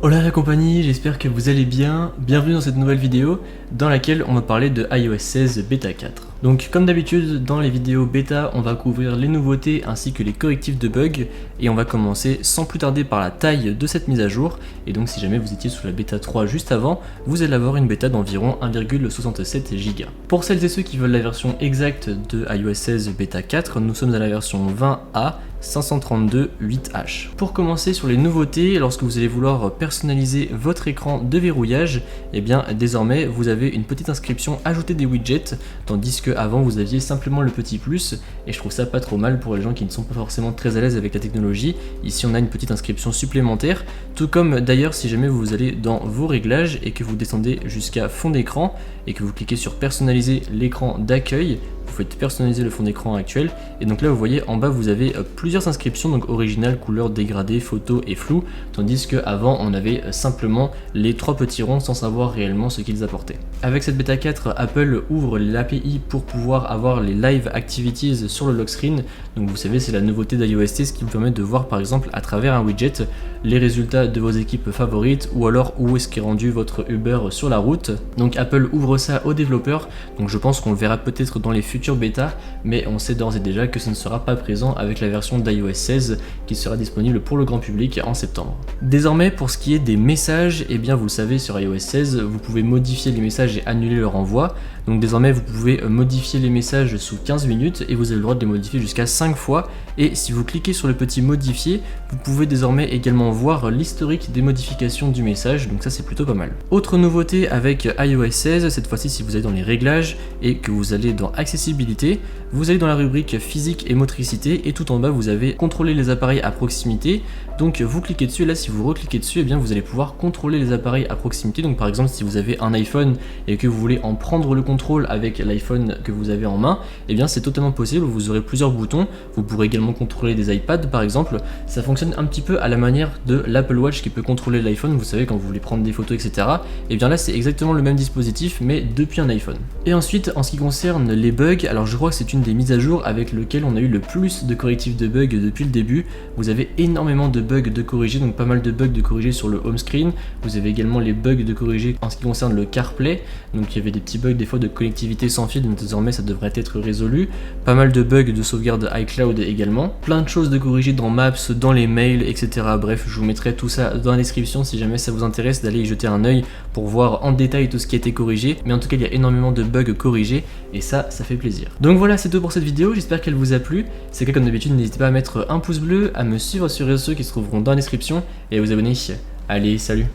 Hola la compagnie, j'espère que vous allez bien. Bienvenue dans cette nouvelle vidéo dans laquelle on va parler de iOS 16 Beta 4. Donc comme d'habitude dans les vidéos bêta, on va couvrir les nouveautés ainsi que les correctifs de bugs et on va commencer sans plus tarder par la taille de cette mise à jour. Et donc si jamais vous étiez sous la bêta 3 juste avant, vous allez avoir une bêta d'environ 1,67 Go. Pour celles et ceux qui veulent la version exacte de iOS 16 Beta 4, nous sommes à la version 20A 532.8H. Pour commencer sur les nouveautés, lorsque vous allez vouloir personnaliser votre écran de verrouillage, et bien désormais vous avez une petite inscription ajouter des widgets, tandis que avant vous aviez simplement le petit plus, et je trouve ça pas trop mal pour les gens qui ne sont pas forcément très à l'aise avec la technologie. Ici on a une petite inscription supplémentaire, tout comme d'ailleurs si jamais vous allez dans vos réglages et que vous descendez jusqu'à fond d'écran et que vous cliquez sur personnaliser l'écran d'accueil, vous faites personnaliser le fond d'écran actuel et donc là vous voyez en bas vous avez plusieurs inscriptions, donc original, couleur, dégradé, photo et flou, tandis qu'avant on avait simplement les trois petits ronds sans savoir réellement ce qu'ils apportaient. Avec cette bêta 4, Apple ouvre l'API pour pouvoir avoir les live activities sur le lock screen, donc vous savez c'est la nouveauté d'iOS 16 qui vous permet de voir par exemple à travers un widget les résultats de vos équipes favorites ou alors où est-ce qu'est rendu votre Uber sur la route. Donc Apple ouvre ça aux développeurs, donc je pense qu'on le verra peut-être dans les futurs bêta, mais on sait d'ores et déjà que ce ne sera pas présent avec la version d'iOS 16 qui sera disponible pour le grand public en septembre. Désormais pour ce qui est des messages, et bien vous le savez sur iOS 16 vous pouvez modifier les messages et annuler leur envoi. Donc désormais vous pouvez modifier les messages sous 15 minutes et vous avez le droit de les modifier jusqu'à 5 fois, et si vous cliquez sur le petit modifier, vous pouvez désormais également voir l'historique des modifications du message, donc ça c'est plutôt pas mal. Autre nouveauté avec iOS 16, cette fois-ci si vous allez dans les réglages et que vous allez dans accessibilité, vous allez dans la rubrique physique et motricité et tout en bas vous avez contrôler les appareils à proximité. Donc vous cliquez dessus et là si vous recliquez dessus, et bien vous allez pouvoir contrôler les appareils à proximité. Donc par exemple si vous avez un iPhone et que vous voulez en prendre le contrôle avec l'iPhone que vous avez en main, et bien c'est totalement possible, vous aurez plusieurs boutons. Vous pourrez également contrôler des iPads par exemple. Ça fonctionne un petit peu à la manière de l'Apple Watch qui peut contrôler l'iPhone, vous savez quand vous voulez prendre des photos etc. Et bien là c'est exactement le même dispositif mais depuis un iPhone. Et ensuite en ce qui concerne les bugs, alors je crois que c'est une des mises à jour avec lequel on a eu le plus de correctifs de bugs depuis le début. Vous avez énormément de bugs de corriger, donc pas mal de bugs de corriger sur le home screen. Vous avez également les bugs de corriger en ce qui concerne le CarPlay, donc il y avait des petits bugs des fois de connectivité sans fil, donc désormais ça devrait être résolu. Pas mal de bugs de sauvegarde iCloud également, plein de choses de corriger dans Maps, dans les mails, etc. Bref, je vous mettrai tout ça dans la description si jamais ça vous intéresse d'aller y jeter un œil pour voir en détail tout ce qui a été corrigé, mais en tout cas il y a énormément de bugs corrigés et ça fait plaisir. Donc voilà, c'est tout pour cette vidéo, j'espère qu'elle vous a plu. Si c'est le cas, comme d'habitude, n'hésitez pas à mettre un pouce bleu, à me suivre sur les réseaux sociaux qui se trouveront dans la description et à vous abonner. Allez, salut!